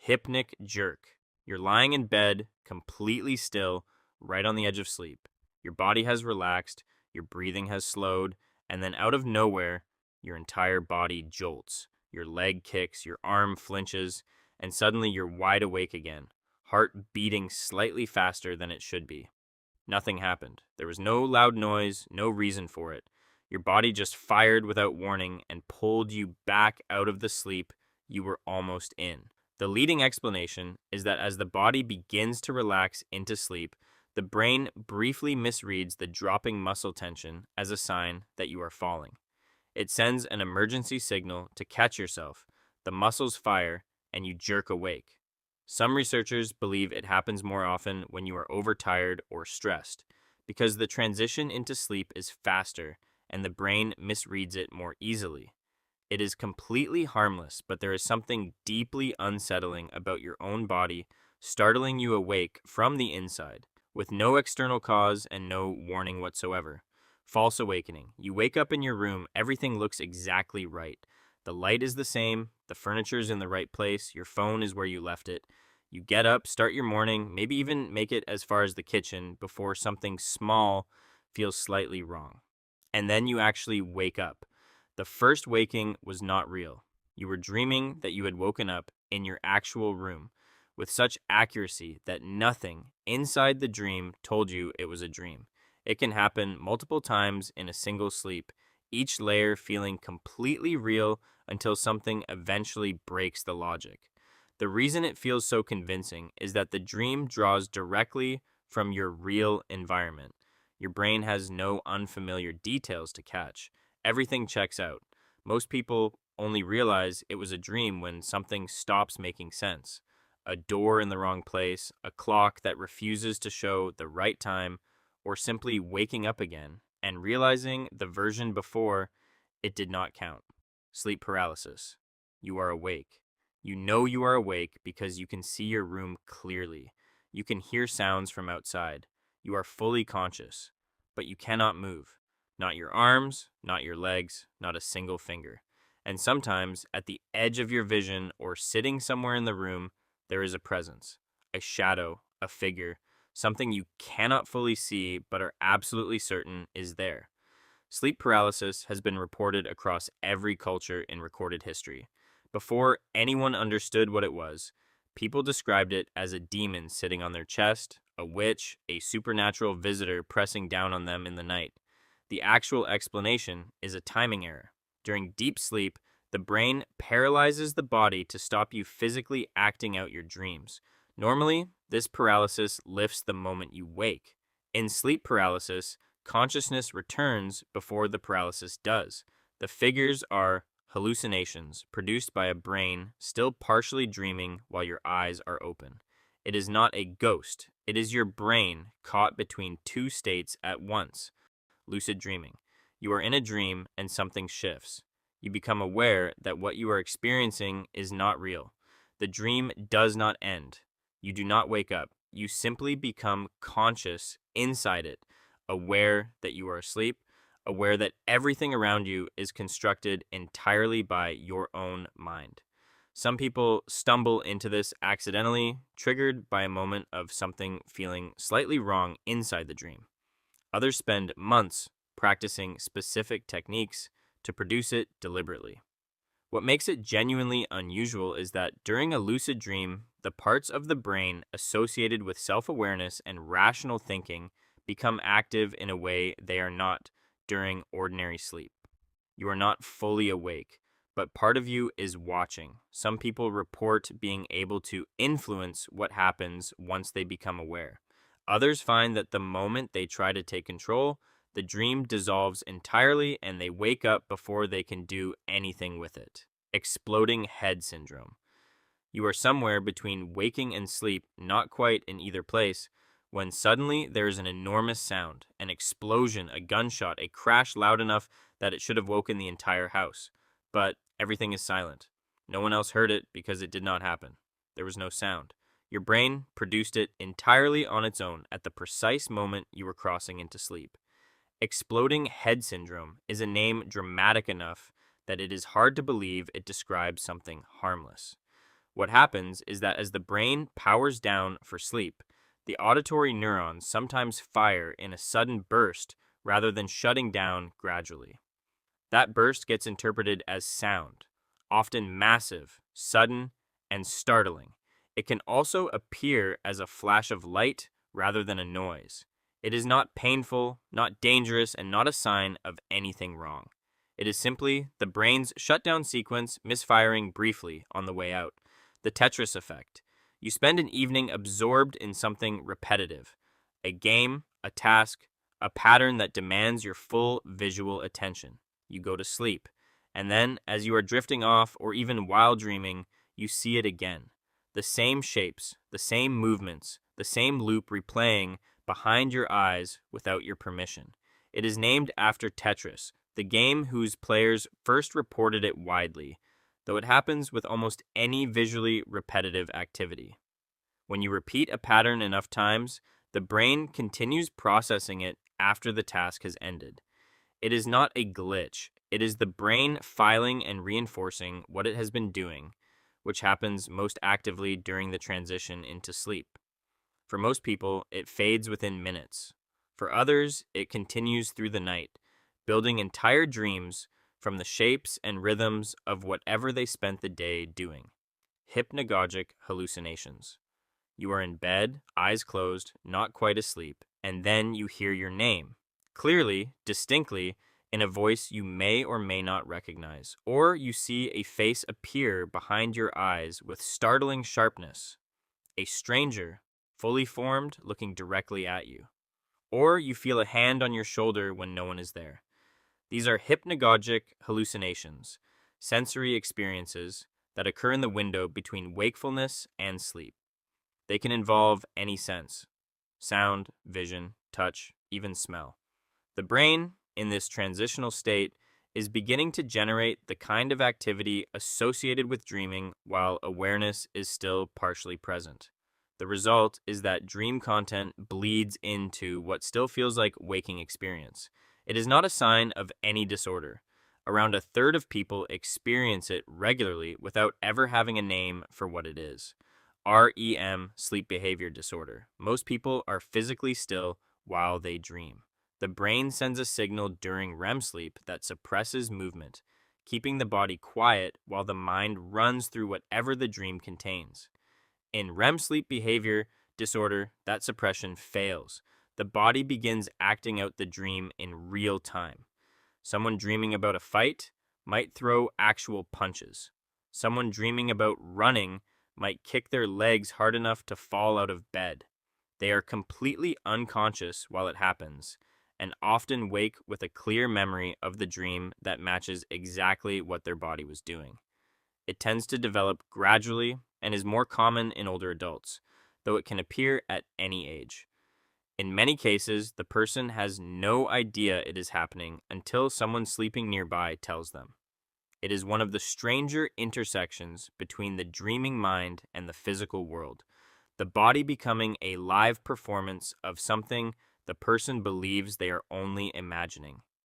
Hypnic Jerk. You're lying in bed, completely still, right on the edge of sleep. Your body has relaxed, your breathing has slowed, and then out of nowhere, your entire body jolts. Your leg kicks, your arm flinches, and suddenly you're wide awake again, heart beating slightly faster than it should be. Nothing happened. There was no loud noise, no reason for it. Your body just fired without warning and pulled you back out of the sleep you were almost in. The leading explanation is that as the body begins to relax into sleep, the brain briefly misreads the dropping muscle tension as a sign that you are falling. It sends an emergency signal to catch yourself, the muscles fire, and you jerk awake. Some researchers believe it happens more often when you are overtired or stressed, because the transition into sleep is faster and the brain misreads it more easily. It is completely harmless, but there is something deeply unsettling about your own body startling you awake from the inside, with no external cause and no warning whatsoever. False awakening. You wake up in your room, everything looks exactly right. The light is the same, the furniture is in the right place, your phone is where you left it. You get up, start your morning, maybe even make it as far as the kitchen before something small feels slightly wrong. And then you actually wake up. The first waking was not real. You were dreaming that you had woken up in your actual room with such accuracy that nothing inside the dream told you it was a dream. It can happen multiple times in a single sleep, each layer feeling completely real until something eventually breaks the logic. The reason it feels so convincing is that the dream draws directly from your real environment. Your brain has no unfamiliar details to catch. Everything checks out. Most people only realize it was a dream when something stops making sense. A door in the wrong place, a clock that refuses to show the right time, or simply waking up again and realizing the version before it did not count. Sleep paralysis. You are awake. You know you are awake because you can see your room clearly. You can hear sounds from outside. You are fully conscious, but you cannot move. Not your arms, not your legs, not a single finger. And sometimes, at the edge of your vision or sitting somewhere in the room, there is a presence, a shadow, a figure, something you cannot fully see but are absolutely certain is there. Sleep paralysis has been reported across every culture in recorded history. Before anyone understood what it was, people described it as a demon sitting on their chest, a witch, a supernatural visitor pressing down on them in the night. The actual explanation is a timing error. During deep sleep, the brain paralyzes the body to stop you physically acting out your dreams. Normally, this paralysis lifts the moment you wake. In sleep paralysis, consciousness returns before the paralysis does. The figures are hallucinations produced by a brain still partially dreaming while your eyes are open. It is not a ghost. It is your brain caught between two states at once. Lucid dreaming. You are in a dream and something shifts. You become aware that what you are experiencing is not real. The dream does not end. You do not wake up. You simply become conscious inside it, aware that you are asleep, aware that everything around you is constructed entirely by your own mind. Some people stumble into this accidentally, triggered by a moment of something feeling slightly wrong inside the dream. Others spend months practicing specific techniques to produce it deliberately. What makes it genuinely unusual is that during a lucid dream, the parts of the brain associated with self-awareness and rational thinking become active in a way they are not during ordinary sleep. You are not fully awake, but part of you is watching. Some people report being able to influence what happens once they become aware. Others find that the moment they try to take control, the dream dissolves entirely and they wake up before they can do anything with it. Exploding head syndrome. You are somewhere between waking and sleep, not quite in either place, when suddenly there is an enormous sound, an explosion, a gunshot, a crash loud enough that it should have woken the entire house. But everything is silent. No one else heard it because it did not happen. There was no sound. Your brain produced it entirely on its own at the precise moment you were crossing into sleep. Exploding head syndrome is a name dramatic enough that it is hard to believe it describes something harmless. What happens is that as the brain powers down for sleep, the auditory neurons sometimes fire in a sudden burst rather than shutting down gradually. That burst gets interpreted as sound, often massive, sudden, and startling. It can also appear as a flash of light rather than a noise. It is not painful, not dangerous, and not a sign of anything wrong. It is simply the brain's shutdown sequence misfiring briefly on the way out. The Tetris Effect. You spend an evening absorbed in something repetitive, a game, a task, a pattern that demands your full visual attention. You go to sleep, and then, as you are drifting off or even while dreaming, you see it again. The same shapes, the same movements, the same loop replaying behind your eyes without your permission. It is named after Tetris, the game whose players first reported it widely, though it happens with almost any visually repetitive activity. When you repeat a pattern enough times, the brain continues processing it after the task has ended. It is not a glitch. It is the brain filing and reinforcing what it has been doing, which happens most actively during the transition into sleep. For most people, it fades within minutes. For others, it continues through the night, building entire dreams from the shapes and rhythms of whatever they spent the day doing. Hypnagogic hallucinations. You are in bed, eyes closed, not quite asleep, and then you hear your name, clearly, distinctly, in a voice you may or may not recognize, or you see a face appear behind your eyes with startling sharpness, a stranger, fully formed, looking directly at you, or you feel a hand on your shoulder when no one is there. These are hypnagogic hallucinations, sensory experiences that occur in the window between wakefulness and sleep. They can involve any sense: sound, vision, touch, even smell. The brain, in this transitional state, is beginning to generate the kind of activity associated with dreaming while awareness is still partially present. The result is that dream content bleeds into what still feels like waking experience. It is not a sign of any disorder. Around a third of people experience it regularly without ever having a name for what it is. REM, sleep behavior disorder. Most people are physically still while they dream. The brain sends a signal during REM sleep that suppresses movement, keeping the body quiet while the mind runs through whatever the dream contains. In REM sleep behavior disorder, that suppression fails. The body begins acting out the dream in real time. Someone dreaming about a fight might throw actual punches. Someone dreaming about running might kick their legs hard enough to fall out of bed. They are completely unconscious while it happens, and often wake with a clear memory of the dream that matches exactly what their body was doing. It tends to develop gradually and is more common in older adults, though it can appear at any age. In many cases, the person has no idea it is happening until someone sleeping nearby tells them. It is one of the stranger intersections between the dreaming mind and the physical world, the body becoming a live performance of something the person believes they are only imagining.